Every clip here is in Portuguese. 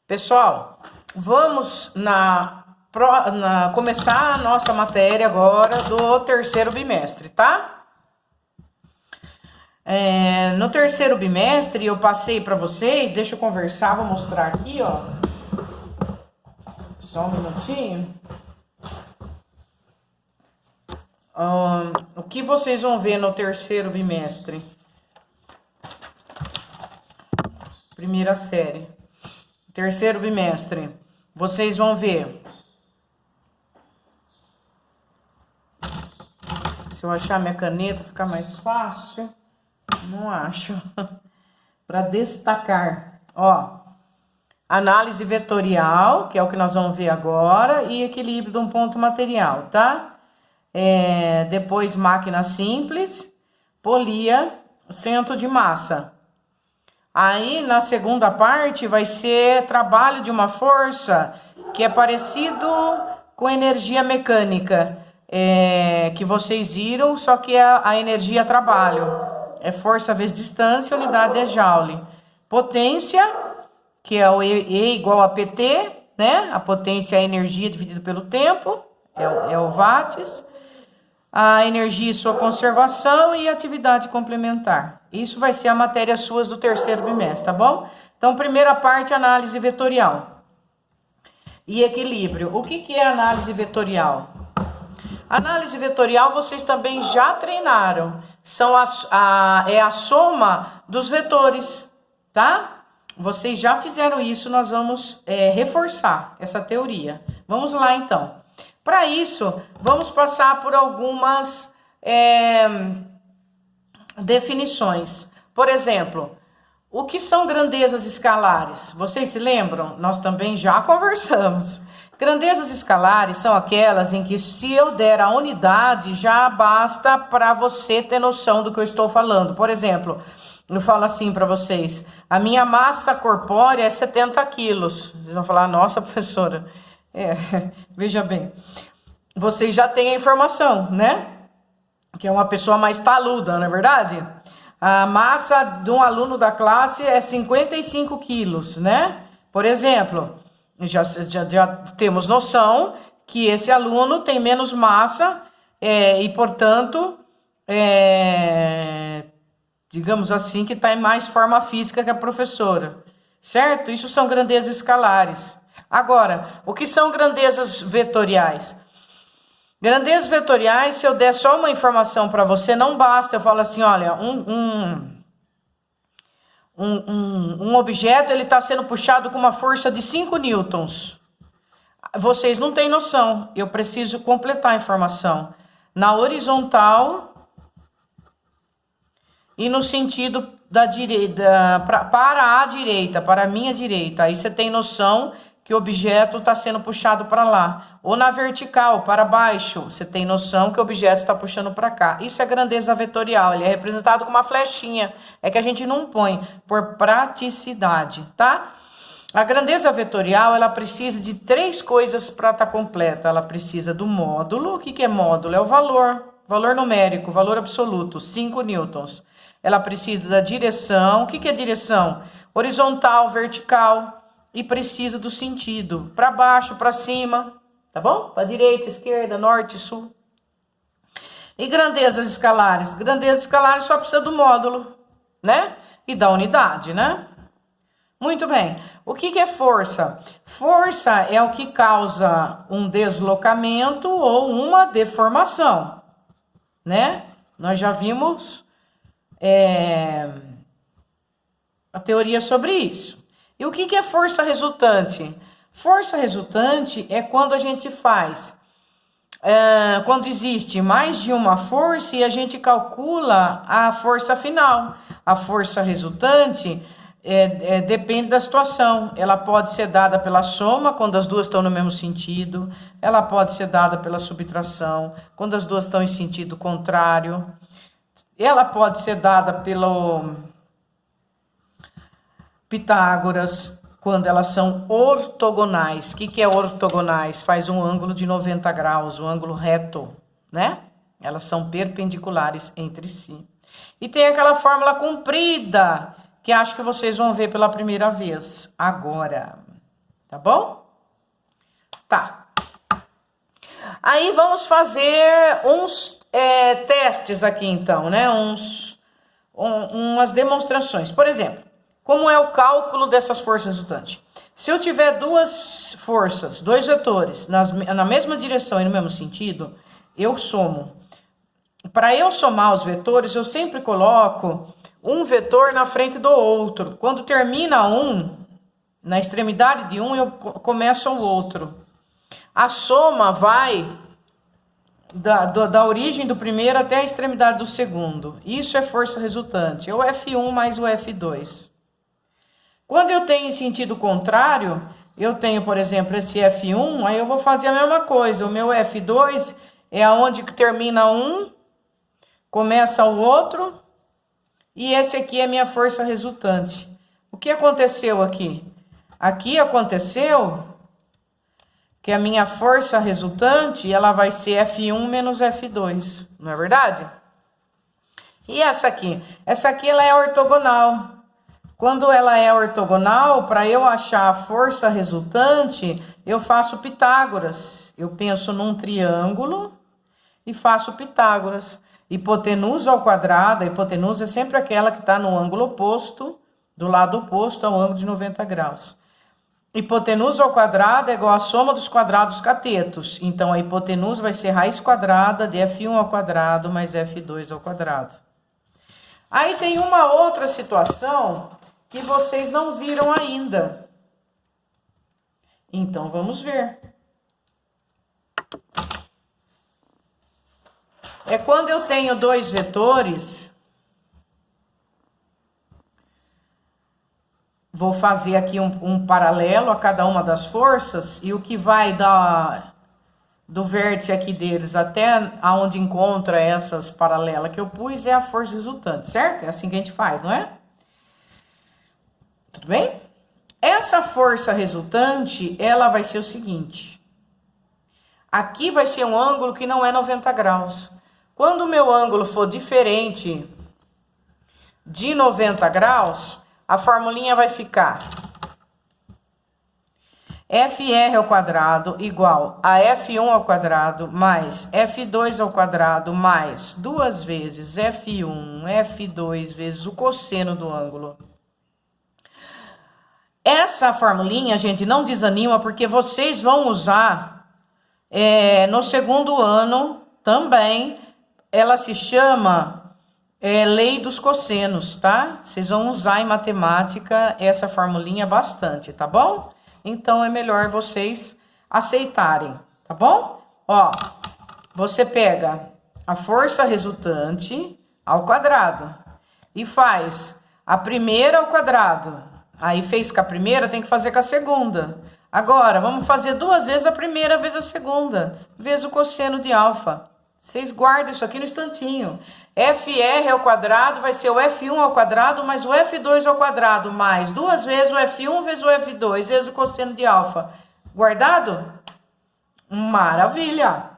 Pessoal, vamos começar a nossa matéria agora do terceiro bimestre, tá? No terceiro bimestre eu passei para vocês, deixa eu conversar, vou mostrar aqui, ó. Só um minutinho. O que vocês vão ver no terceiro bimestre? Primeira série. Terceiro bimestre, vocês vão ver. Se eu achar minha caneta, fica mais fácil. Não acho. Para destacar, ó. Análise vetorial, que é o que nós vamos ver agora, e equilíbrio de um ponto material, tá? Depois máquina simples, polia, centro de massa. Aí, na segunda parte, vai ser trabalho de uma força que é parecido com energia mecânica, que vocês viram, só que é a energia trabalho. É força vezes distância, unidade é joule. Potência, que é o E igual a PT, né? A potência é a energia dividida pelo tempo, é o watts. A energia e sua conservação e atividade complementar. Isso vai ser a matéria suas do terceiro bimestre, tá bom? Então, primeira parte, análise vetorial e equilíbrio. O que é análise vetorial? Análise vetorial vocês também já treinaram. É a soma dos vetores, tá? Vocês já fizeram isso, nós vamos reforçar essa teoria. Vamos lá, então. Para isso, vamos passar por algumas definições. Por exemplo, o que são grandezas escalares? Vocês se lembram? Nós também já conversamos. Grandezas escalares são aquelas em que, se eu der a unidade, já basta para você ter noção do que eu estou falando. Por exemplo, eu falo assim para vocês: a minha massa corpórea é 70 quilos. Vocês vão falar, nossa, professora. Veja bem, vocês já têm a informação, né? Que é uma pessoa mais taluda, não é verdade? A massa de um aluno da classe é 55 quilos, né? Por exemplo, já temos noção que esse aluno tem menos massa e, portanto, digamos assim, que está em mais forma física que a professora, certo? Isso são grandezas escalares. Agora, o que são grandezas vetoriais? Grandezas vetoriais, se eu der só uma informação para você, não basta. Eu falo assim, olha, um objeto ele está sendo puxado com uma força de 5 newtons. Vocês não têm noção. Eu preciso completar a informação. Na horizontal e no sentido da direita, para a direita, para a minha direita. Aí você tem noção que o objeto está sendo puxado para lá. Ou na vertical, para baixo, você tem noção que o objeto está puxando para cá. Isso é grandeza vetorial, ele é representado com uma flechinha. É que a gente não põe, por praticidade, tá? A grandeza vetorial, ela precisa de 3 coisas para estar completa. Ela precisa do módulo. O que é módulo? É o valor numérico, valor absoluto, 5 newtons. Ela precisa da direção. O que é direção? Horizontal, vertical. E precisa do sentido, para baixo, para cima, tá bom? Para direita, esquerda, norte, sul. E grandezas escalares? Grandezas escalares só precisa do módulo, né? E da unidade, né? Muito bem. O que é força? Força é o que causa um deslocamento ou uma deformação, né? Nós já vimos a teoria sobre isso. E o que é força resultante? Força resultante é quando a gente faz, quando existe mais de uma força e a gente calcula a força final. A força resultante depende da situação. Ela pode ser dada pela soma, quando as duas estão no mesmo sentido. Ela pode ser dada pela subtração, quando as duas estão em sentido contrário. Ela pode ser dada pelo Pitágoras, quando elas são ortogonais. O que é ortogonais? Faz um ângulo de 90 graus, um ângulo reto, né? Elas são perpendiculares entre si. E tem aquela fórmula comprida, que acho que vocês vão ver pela primeira vez agora. Tá bom? Tá. Aí vamos fazer uns testes aqui então, né? Umas demonstrações. Por exemplo, como é o cálculo dessas forças resultantes? Se eu tiver duas forças, dois vetores, na mesma direção e no mesmo sentido, eu somo. Para eu somar os vetores, eu sempre coloco um vetor na frente do outro. Quando termina um, na extremidade de um, eu começo o outro. A soma vai da origem do primeiro até a extremidade do segundo. Isso é força resultante, é o F1 mais o F2. Quando eu tenho em sentido contrário, eu tenho, por exemplo, esse F1, aí eu vou fazer a mesma coisa. O meu F2 é aonde termina um, começa o outro, e esse aqui é a minha força resultante. O que aconteceu aqui? Aqui aconteceu que a minha força resultante, ela vai ser F1 menos F2, não é verdade? E essa aqui? Essa aqui, ela é ortogonal. Quando ela é ortogonal, para eu achar a força resultante, eu faço Pitágoras. Eu penso num triângulo e faço Pitágoras. Hipotenusa ao quadrado, a hipotenusa é sempre aquela que está no ângulo oposto, do lado oposto ao ângulo de 90 graus. Hipotenusa ao quadrado é igual à soma dos quadrados catetos. Então, a hipotenusa vai ser raiz quadrada de F1 ao quadrado mais F2 ao quadrado. Aí tem uma outra situação que vocês não viram ainda. Então, vamos ver. É quando eu tenho dois vetores. Vou fazer aqui um paralelo a cada uma das forças. E o que vai do vértice aqui deles até aonde encontra essas paralelas que eu pus é a força resultante, certo? É assim que a gente faz, não é? Tudo bem? Essa força resultante, ela vai ser o seguinte. Aqui vai ser um ângulo que não é 90 graus. Quando o meu ângulo for diferente de 90 graus, a formulinha vai ficar FR ao quadrado igual a F1 ao quadrado mais F2 ao quadrado mais 2 vezes F1, F2 vezes o cosseno do ângulo. Essa formulinha, gente, não desanima, porque vocês vão usar no segundo ano também. Ela se chama lei dos cossenos, tá? Vocês vão usar em matemática essa formulinha bastante, tá bom? Então, é melhor vocês aceitarem, tá bom? Ó, você pega a força resultante ao quadrado e faz a primeira ao quadrado. Aí, fez com a primeira, tem que fazer com a segunda. Agora, vamos fazer 2 vezes a primeira, vezes a segunda, vezes o cosseno de alfa. Vocês guardam isso aqui no instantinho. FR ao quadrado vai ser o F1 ao quadrado mais o F2 ao quadrado, mais 2 vezes o F1 vezes o F2, vezes o cosseno de alfa. Guardado? Maravilha!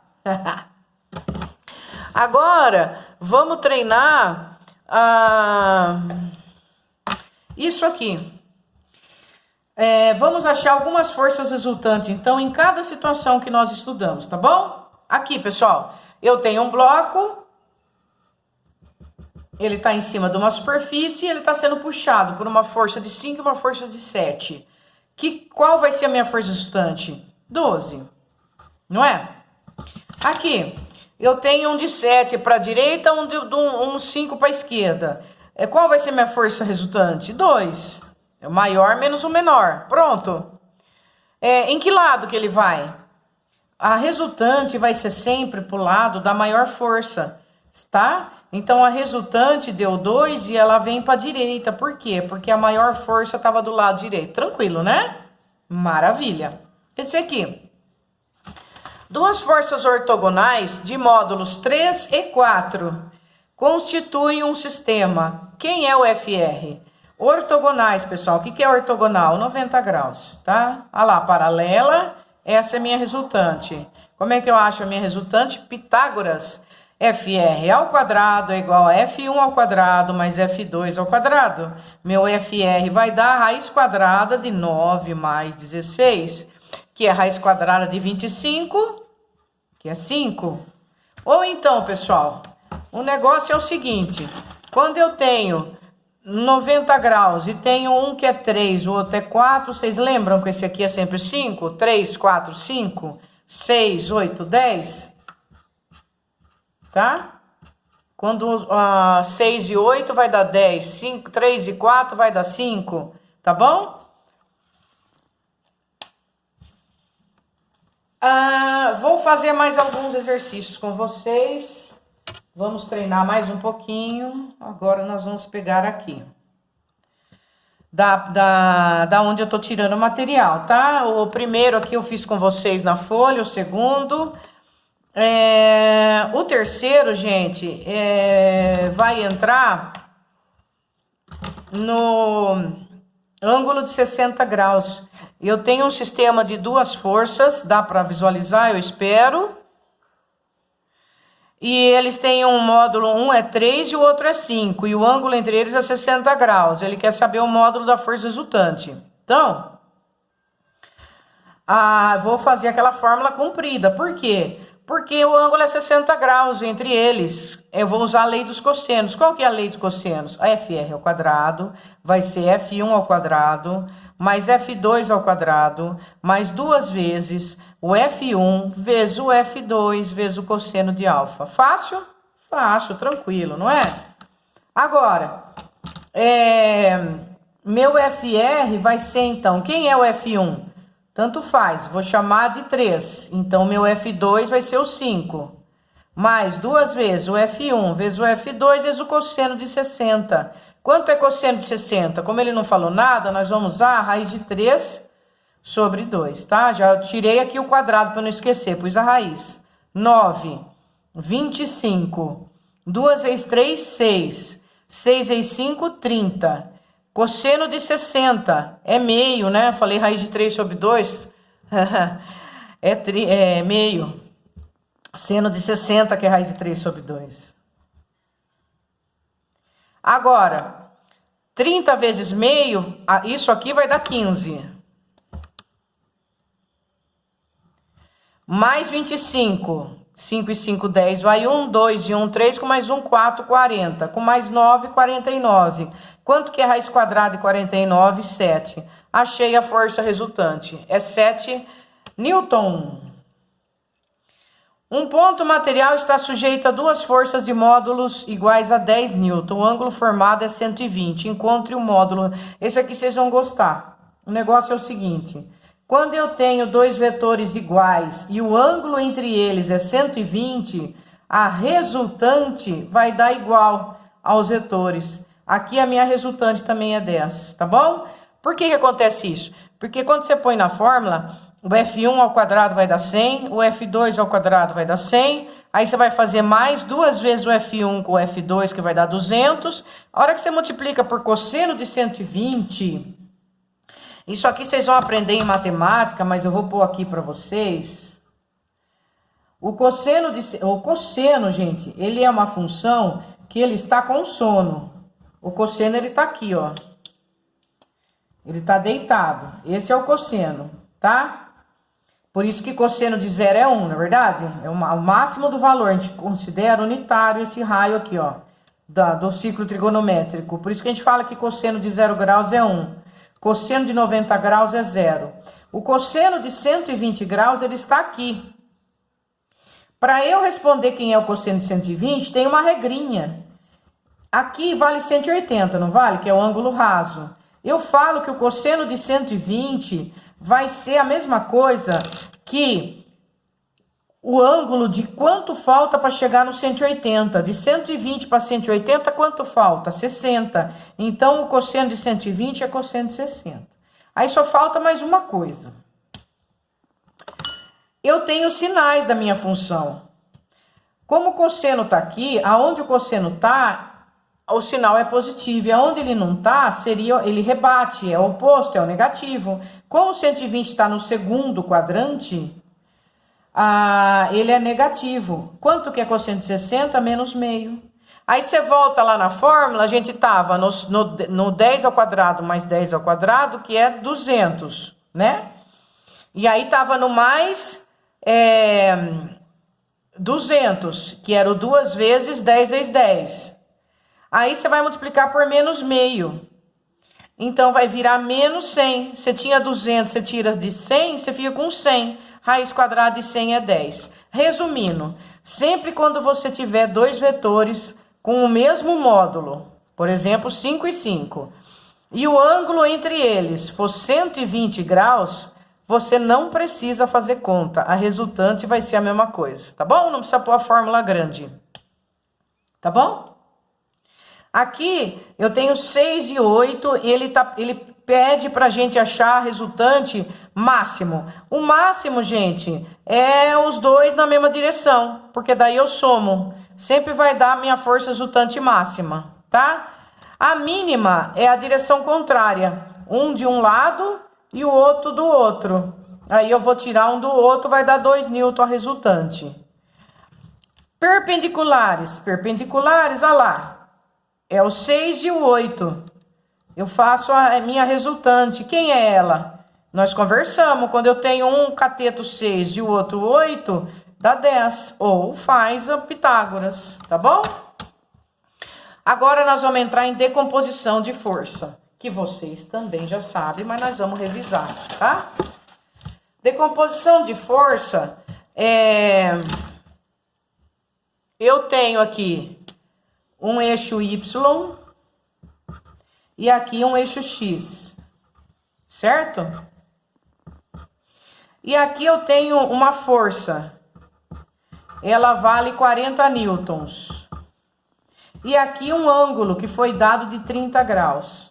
Agora, vamos treinar isso aqui. Vamos achar algumas forças resultantes, então, em cada situação que nós estudamos, tá bom? Aqui, pessoal, eu tenho um bloco. Ele está em cima de uma superfície e ele está sendo puxado por uma força de 5 e uma força de 7. Qual vai ser a minha força resultante? 12. Não é? Aqui, eu tenho um de 7 para a direita, um 5 para a esquerda. Qual vai ser a minha força resultante? 2. É o maior menos o menor. Pronto. Em que lado que ele vai? A resultante vai ser sempre para o lado da maior força, tá? Então, a resultante deu 2 e ela vem para a direita. Por quê? Porque a maior força estava do lado direito. Tranquilo, né? Maravilha. Esse aqui. Duas forças ortogonais de módulos 3 e 4 constituem um sistema. Quem é o FR? Ortogonais, pessoal. O que é ortogonal? 90 graus, tá? Olha lá, paralela. Essa é a minha resultante. Como é que eu acho a minha resultante? Pitágoras. FR ao quadrado é igual a F1 ao quadrado mais F2 ao quadrado. Meu FR vai dar a raiz quadrada de 9 mais 16, que é a raiz quadrada de 25, que é 5. Ou então, pessoal, o negócio é o seguinte, quando eu tenho 90 graus e tenho um que é 3, o outro é 4, vocês lembram que esse aqui é sempre 5? 3, 4, 5, 6, 8, 10... Tá? Quando 6 e 8 vai dar 10, 5, 3 e 4 vai dar 5, tá bom? Vou fazer mais alguns exercícios com vocês. Vamos treinar mais um pouquinho. Agora nós vamos pegar aqui. Da onde eu tô tirando o material, tá? O primeiro aqui eu fiz com vocês na folha, o segundo... o terceiro, gente, vai entrar no ângulo de 60 graus. Eu tenho um sistema de duas forças, dá para visualizar, eu espero. E eles têm um módulo, um é 3 e o outro é 5. E o ângulo entre eles é 60 graus. Ele quer saber o módulo da força resultante. Então, vou fazer aquela fórmula comprida. Por quê? Porque o ângulo é 60 graus entre eles. Eu vou usar a lei dos cossenos. Qual que é a lei dos cossenos? A FR ao quadrado vai ser F1 ao quadrado, mais F2 ao quadrado, mais 2 vezes o F1 vezes o F2 vezes o cosseno de alfa. Fácil? Fácil, tranquilo, não é? Agora, meu FR vai ser, então, quem é o F1? Tanto faz, vou chamar de 3. Então, meu F2 vai ser o 5. Mais 2 vezes o F1 vezes o F2 vezes o cosseno de 60. Quanto é cosseno de 60? Como ele não falou nada, nós vamos usar a raiz de 3 sobre 2, tá? Já tirei aqui o quadrado para não esquecer, pus a raiz. 9, 25. 2 vezes 3, 6. 6 vezes 5, 30. Cosseno de 60 é meio, né? Falei raiz de 3 sobre 2. é meio. Seno de 60, que é raiz de 3 sobre 2. Agora, 30 vezes meio, isso aqui vai dar 15. Mais 25. 5 e 5, 10, vai 1, 2 e 1, 3, com mais 1, 4, 40. Com mais 9, 49. Quanto que é raiz quadrada de 49? 7. Achei a força resultante. É 7 Newton. Um ponto material está sujeito a duas forças de módulos iguais a 10 Newton. O ângulo formado é 120. Encontre o módulo. Esse aqui vocês vão gostar. O negócio é o seguinte... Quando eu tenho dois vetores iguais e o ângulo entre eles é 120, a resultante vai dar igual aos vetores. Aqui a minha resultante também é 10, tá bom? Por que acontece isso? Porque quando você põe na fórmula, o F1 ao quadrado vai dar 100, o F2 ao quadrado vai dar 100, aí você vai fazer mais 2 vezes o F1 com o F2, que vai dar 200. A hora que você multiplica por cosseno de 120... Isso aqui vocês vão aprender em matemática, mas eu vou pôr aqui para vocês. O cosseno, gente, ele é uma função que ele está com sono. O cosseno, ele tá aqui, ó. Ele tá deitado. Esse é o cosseno, tá? Por isso que cosseno de 0 é 1, não é verdade? É o máximo do valor. A gente considera unitário esse raio aqui, ó, do ciclo trigonométrico. Por isso que a gente fala que cosseno de 0 graus é 1. Cosseno de 90 graus é 0. O cosseno de 120 graus, ele está aqui. Para eu responder quem é o cosseno de 120, tem uma regrinha. Aqui vale 180, não vale? Que é o ângulo raso. Eu falo que o cosseno de 120 vai ser a mesma coisa que o ângulo de quanto falta para chegar no 180. De 120 para 180, quanto falta? 60. Então, o cosseno de 120 é cosseno de 60. Aí só falta mais uma coisa. Eu tenho os sinais da minha função. Como o cosseno está aqui, aonde o cosseno está, o sinal é positivo. E aonde ele não está, ele rebate, é o oposto, é o negativo. Como o 120 está no segundo quadrante... ele é negativo. Quanto que é cosseno de 60 menos meio? Aí você volta lá na fórmula, a gente tava no 10 ao quadrado mais 10 ao quadrado, que é 200, né? E aí tava no mais 200, que era o 2 vezes 10 vezes 10. Aí você vai multiplicar por menos meio. Então vai virar menos 100. Você tinha 200, você tira de 100, você fica com 100. Raiz quadrada de 100 é 10. Resumindo, sempre quando você tiver dois vetores com o mesmo módulo, por exemplo, 5 e 5, e o ângulo entre eles for 120 graus, você não precisa fazer conta. A resultante vai ser a mesma coisa, tá bom? Não precisa pôr a fórmula grande, tá bom? Aqui eu tenho 6 e 8, ele pede pra gente achar a resultante máximo. O máximo, gente, é os dois na mesma direção, porque daí eu somo. Sempre vai dar a minha força resultante máxima, tá? A mínima é a direção contrária. Um de um lado e o outro do outro. Aí eu vou tirar um do outro, vai dar 2 newton a resultante. Perpendiculares. Perpendiculares, olha lá. É o 6 e o 8. Eu faço a minha resultante. Quem é ela? Nós conversamos. Quando eu tenho um cateto 6 e o outro 8, dá 10. Ou faz a Pitágoras, tá bom? Agora nós vamos entrar em decomposição de força, que vocês também já sabem, mas nós vamos revisar, tá? Decomposição de força, eu tenho aqui um eixo Y e aqui um eixo X, certo? E aqui eu tenho uma força, ela vale 40 newtons. E aqui um ângulo que foi dado de 30 graus.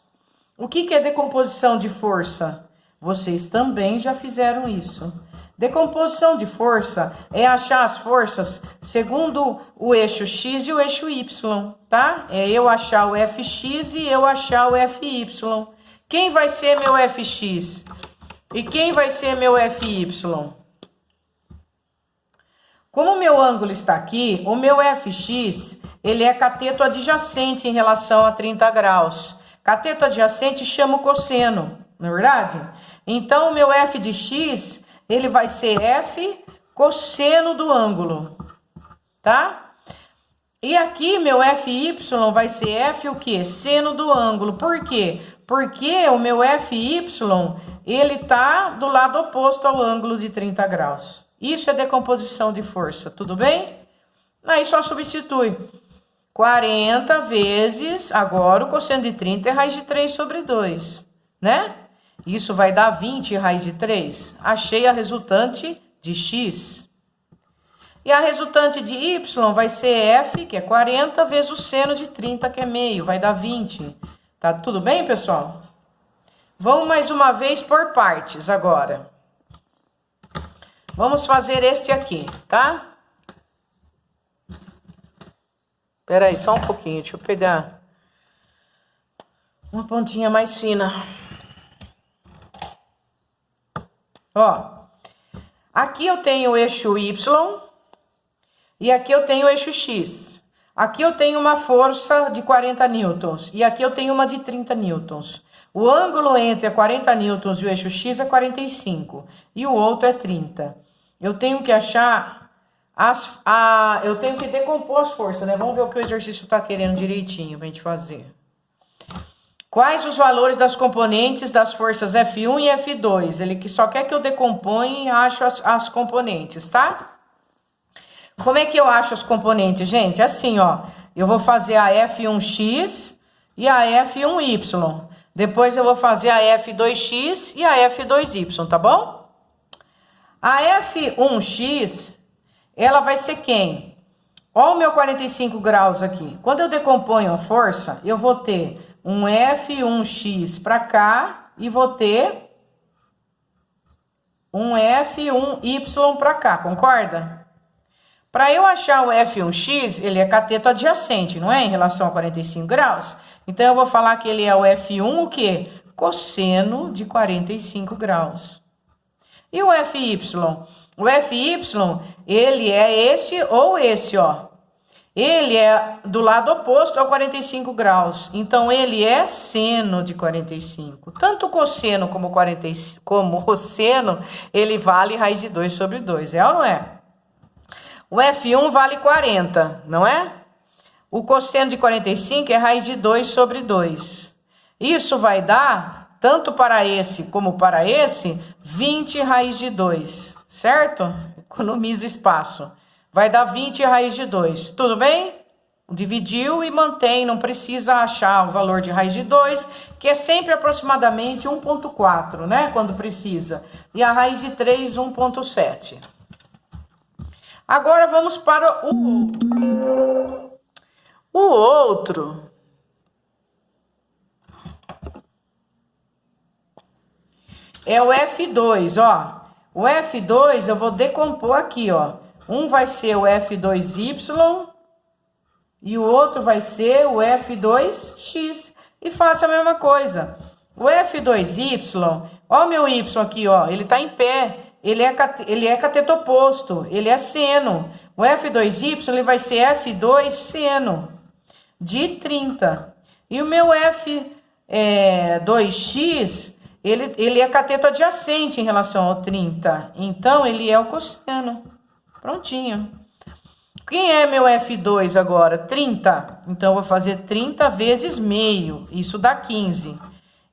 O que é decomposição de força? Vocês também já fizeram isso. Decomposição de força é achar as forças segundo o eixo X e o eixo Y, tá? É eu achar o Fx e eu achar o Fy. Quem vai ser meu Fx? E quem vai ser meu Fy? Como o meu ângulo está aqui, o meu Fx, ele é cateto adjacente em relação a 30 graus. Cateto adjacente chama o cosseno, não é verdade? Então, o meu f de x, ele vai ser f cosseno do ângulo, tá? E aqui, meu fy vai ser f o quê? Seno do ângulo. Por quê? Porque o meu fy, ele tá do lado oposto ao ângulo de 30 graus. Isso é decomposição de força, tudo bem? Aí só substitui. 40 vezes, agora o cosseno de 30 é raiz de 3 sobre 2, né? Isso vai dar 20 raiz de 3. Achei a resultante de x. E a resultante de y vai ser f, que é 40, vezes o seno de 30, que é meio, vai dar 20. Tá tudo bem, pessoal? Vamos mais uma vez por partes agora. Vamos fazer este aqui, tá? Espera aí, só um pouquinho, deixa eu pegar uma pontinha mais fina. Ó, aqui eu tenho o eixo Y e aqui eu tenho o eixo X. Aqui eu tenho uma força de 40 newtons e aqui eu tenho uma de 30 newtons. O ângulo entre a 40 newtons e o eixo X é 45 e o outro é 30. Eu tenho que achar... eu tenho que decompor as forças, né? Vamos ver o que o exercício tá querendo direitinho pra gente fazer. Quais os valores das componentes das forças F1 e F2? Ele só quer que eu decomponha e acho as componentes, tá? Como é que eu acho as componentes, gente? Assim, ó. Eu vou fazer a F1x e a F1y. Depois eu vou fazer a F2x e a F2y, tá bom? A F1x... ela vai ser quem? Olha o meu 45 graus aqui. Quando eu decomponho a força, eu vou ter um F1x para cá e vou ter um F1y para cá, concorda? Para eu achar o F1x, ele é cateto adjacente, não é? Em relação a 45 graus. Então, eu vou falar que ele é o F1 o quê? Cosseno de 45 graus. E o FY? O FY, ele é esse ou esse, ó. Ele é do lado oposto ao 45 graus. Então, ele é seno de 45. Tanto o cosseno como o seno, ele vale raiz de 2 sobre 2. É ou não é? O F1 vale 40, não é? O cosseno de 45 é raiz de 2 sobre 2. Isso vai dar, tanto para esse como para esse, 20 raiz de 2, certo? Economiza espaço. Vai dar 20 raiz de 2, tudo bem? Dividiu e mantém, não precisa achar o valor de raiz de 2, que é sempre aproximadamente 1,4, né? Quando precisa. E a raiz de 3, 1,7. Agora vamos para o outro. O outro é o F2, ó. O F2 eu vou decompor aqui, ó. Um vai ser o F2Y e o outro vai ser o F2X. E faça a mesma coisa. O F2Y, ó o meu Y aqui, ó. Ele tá em pé. Ele é cateto oposto, ele é seno. O F2Y ele vai ser F2 seno de 30. E o meu F2X, ele é cateto adjacente em relação ao 30. Então, ele é o cosseno. Prontinho. Quem é meu F2 agora? 30. Então, eu vou fazer 30 vezes meio. Isso dá 15.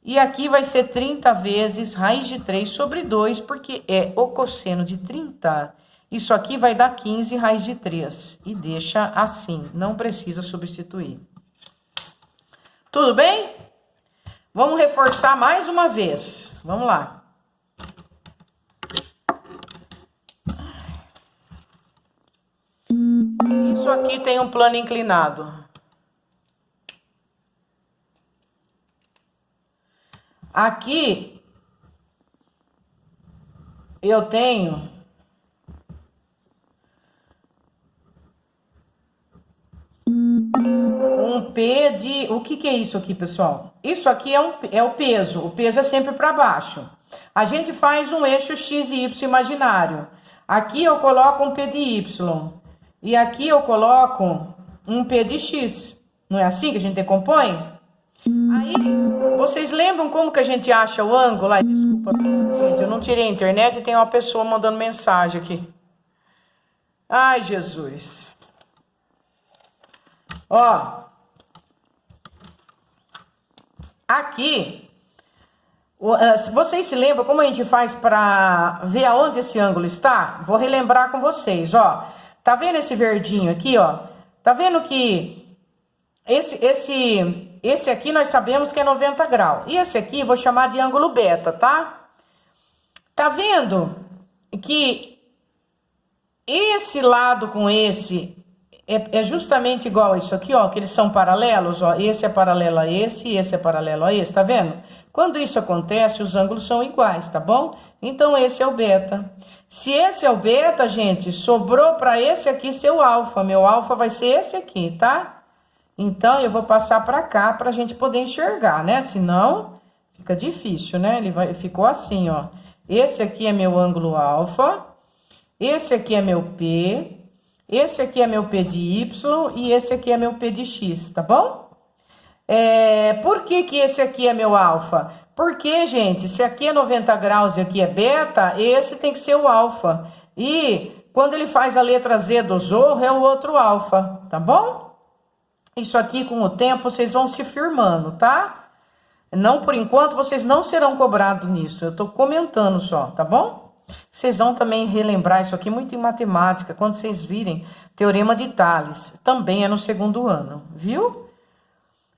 E aqui vai ser 30 vezes raiz de 3 sobre 2, porque é o cosseno de 30. Isso aqui vai dar 15 raiz de 3. E deixa assim, não precisa substituir. Tudo bem? Vamos reforçar mais uma vez. Vamos lá. Isso aqui tem um plano inclinado. Aqui, eu tenho um P de... O que é isso aqui, pessoal? Isso aqui é o peso. O peso é sempre para baixo. A gente faz um eixo X e Y imaginário. Aqui eu coloco um P de Y. E aqui eu coloco um P de X. Não é assim que a gente decompõe? Aí, vocês lembram como que a gente acha o ângulo? Ai, desculpa, gente, eu não tirei a internet e tem uma pessoa mandando mensagem aqui. Ai, Jesus. Ó. Aqui, vocês se lembram como a gente faz para ver aonde esse ângulo está? Vou relembrar com vocês, ó. Tá vendo esse verdinho aqui, ó? Tá vendo que esse aqui nós sabemos que é 90 graus. E esse aqui eu vou chamar de ângulo beta, tá? Tá vendo que esse lado com esse é justamente igual a isso aqui, ó, que eles são paralelos, ó. Esse é paralelo a esse e esse é paralelo a esse, tá vendo? Quando isso acontece, os ângulos são iguais, tá bom? Então, esse é o beta. Se esse é o beta, gente, sobrou para esse aqui ser o alfa. Meu alfa vai ser esse aqui, tá? Então, eu vou passar para cá pra gente poder enxergar, né? Senão, fica difícil, né? Ficou assim, ó. Esse aqui é meu ângulo alfa. Esse aqui é meu P. Esse aqui é meu P de Y e esse aqui é meu P de X, tá bom? Por que esse aqui é meu alfa? Porque, gente, se aqui é 90 graus e aqui é beta, esse tem que ser o alfa. E quando ele faz a letra Z do zorro, é o outro alfa, tá bom? Isso aqui, com o tempo, vocês vão se firmando, tá? Não, por enquanto, vocês não serão cobrados nisso. Eu tô comentando só, tá bom? Vocês vão também relembrar isso aqui muito em matemática, quando vocês virem Teorema de Tales. Também é no segundo ano, viu?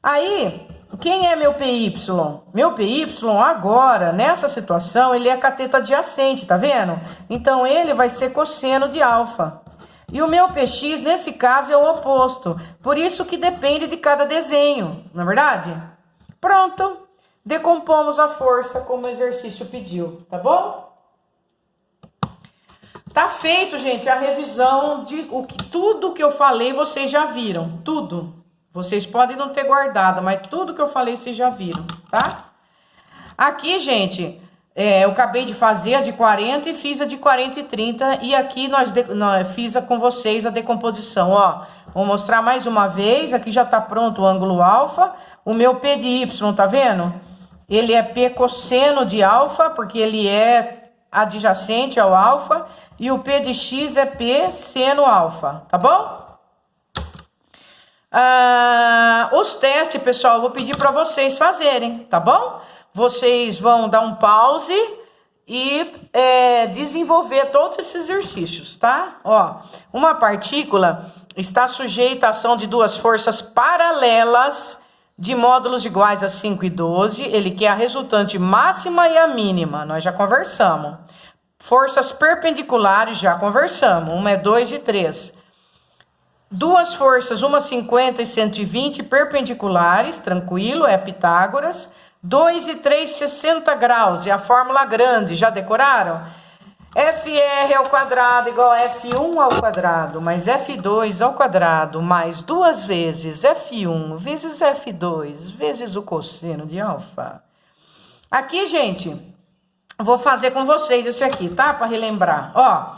Aí, quem é meu PY? Meu PY agora, nessa situação, ele é cateto adjacente, tá vendo? Então, ele vai ser cosseno de alfa. E o meu PX, nesse caso, é o oposto. Por isso que depende de cada desenho, não é verdade? Pronto. Decompomos a força como o exercício pediu, tá bom? Tá feito, gente, a revisão de tudo que eu falei, vocês já viram, tudo. Vocês podem não ter guardado, mas tudo que eu falei, vocês já viram, tá? Aqui, gente, eu acabei de fazer a de 40 e fiz a de 40 e 30. E aqui nós fiz com vocês a decomposição, ó. Vou mostrar mais uma vez. Aqui já tá pronto o ângulo alfa. O meu P de Y, tá vendo? Ele é P cosseno de alfa, porque ele é adjacente ao alfa. E o P de X é P seno alfa, tá bom? Os testes, pessoal, eu vou pedir para vocês fazerem, tá bom? Vocês vão dar um pause e desenvolver todos esses exercícios, tá? Ó, uma partícula está sujeita à ação de duas forças paralelas de módulos iguais a 5 e 12. Ele quer a resultante máxima e a mínima, nós já conversamos. Forças perpendiculares, já conversamos, uma é 2 e 3. Duas forças, uma 50 e 120, perpendiculares, tranquilo, é Pitágoras. 2 e 3, 60 graus, é a fórmula grande, já decoraram? FR ao quadrado igual a F1 ao quadrado, mais F2 ao quadrado, mais 2 vezes F1 vezes F2, vezes o cosseno de alfa. Aqui, gente, vou fazer com vocês esse aqui, tá? Para relembrar. Ó,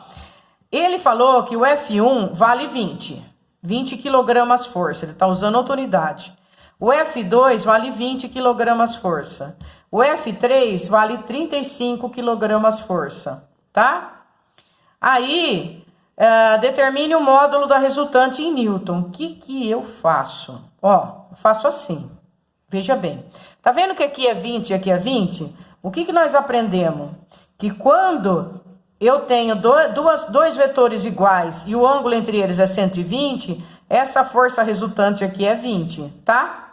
ele falou que o F1 vale 20 quilogramas força, ele tá usando autoridade. O F2 vale 20 quilogramas força. O F3 vale 35 quilogramas força, tá? Aí, determine o módulo da resultante em Newton. O que eu faço? Ó, eu faço assim. Veja bem. Tá vendo que aqui é 20 e aqui é 20? O que nós aprendemos? Que quando eu tenho dois vetores iguais e o ângulo entre eles é 120, essa força resultante aqui é 20, tá?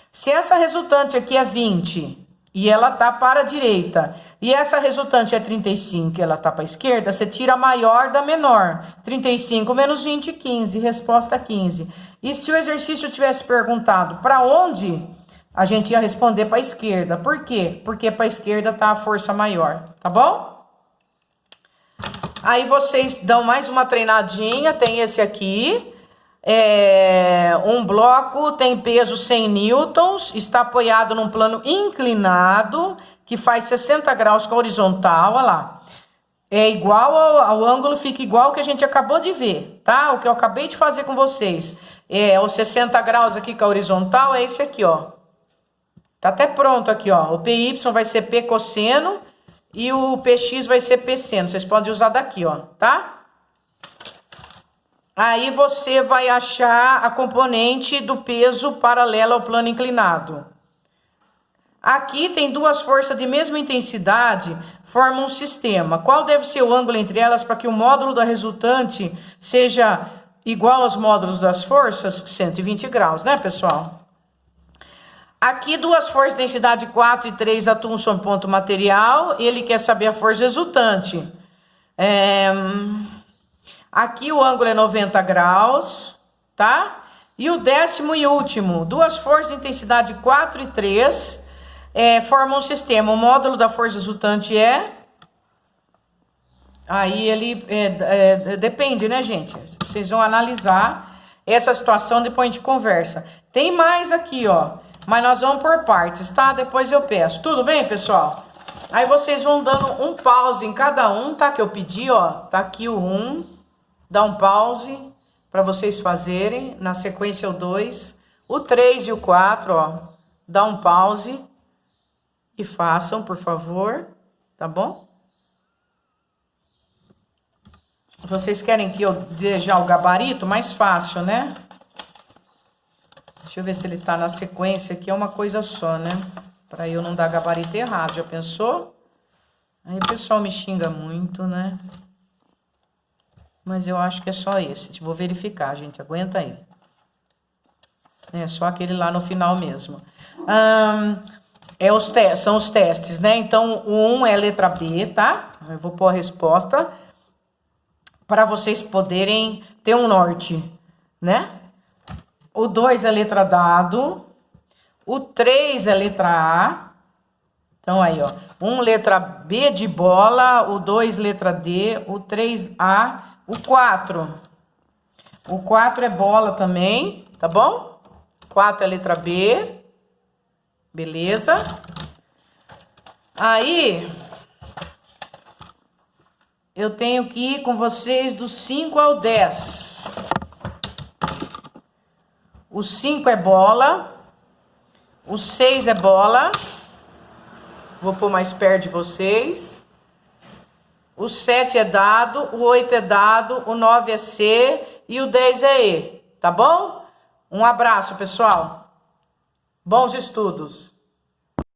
Se essa resultante aqui é 20 e ela tá para a direita, e essa resultante é 35 e ela tá para a esquerda, você tira a maior da menor. 35 menos 20, 15. Resposta 15. E se o exercício tivesse perguntado para onde, a gente ia responder para a esquerda. Por quê? Porque para a esquerda tá a força maior, tá bom? Aí vocês dão mais uma treinadinha, tem esse aqui. Um bloco tem peso 100 newtons, está apoiado num plano inclinado, que faz 60 graus com a horizontal, olha lá. É igual ao ângulo, fica igual ao que a gente acabou de ver, tá? O que eu acabei de fazer com vocês. Os 60 graus aqui com a horizontal é esse aqui, ó. Tá até pronto aqui, ó. O PY vai ser P cosseno e o PX vai ser P seno. Vocês podem usar daqui, ó, tá? Aí você vai achar a componente do peso paralela ao plano inclinado. Aqui tem duas forças de mesma intensidade, formam um sistema. Qual deve ser o ângulo entre elas para que o módulo da resultante seja igual aos módulos das forças? 120 graus, né, pessoal? Aqui duas forças de densidade 4 e 3 atuam sobre ponto material. Ele quer saber a força resultante. Aqui o ângulo é 90 graus, tá? E o décimo e último, duas forças de intensidade 4 e 3 formam um sistema. O módulo da força resultante aí ele depende, né, gente? Vocês vão analisar essa situação, depois a gente conversa. Tem mais aqui, ó, mas nós vamos por partes, tá? Depois eu peço. Tudo bem, pessoal? Aí vocês vão dando um pause em cada um, tá? Que eu pedi, ó. Tá aqui o 1. Dá um pause para vocês fazerem. Na sequência o 2. O 3 e o 4, ó. Dá um pause e façam, por favor. Tá bom? Vocês querem que eu dê já o gabarito? Mais fácil, né? Deixa eu ver se ele tá na sequência aqui. É uma coisa só, né? Para eu não dar gabarito errado. Já pensou? Aí o pessoal me xinga muito, né? Mas eu acho que é só esse. Vou verificar, gente. Aguenta aí. É só aquele lá no final mesmo. São os testes, né? Então, o 1 é a letra B, tá? Eu vou pôr a resposta para vocês poderem ter um norte, né? O 2 é a letra dado. O 3 é a letra A. Então, aí, ó. 1 letra B de bola. O 2 letra D. O 3 A. O 4. O 4 é bola também, tá bom? 4 é letra B. Beleza? Aí, eu tenho que ir com vocês do 5 ao 10. O 5 é bola. O 6 é bola. Vou pôr mais perto de vocês. O 7 é dado. O 8 é dado. O 9 é C. E o 10 é E. Tá bom? Um abraço, pessoal. Bons estudos.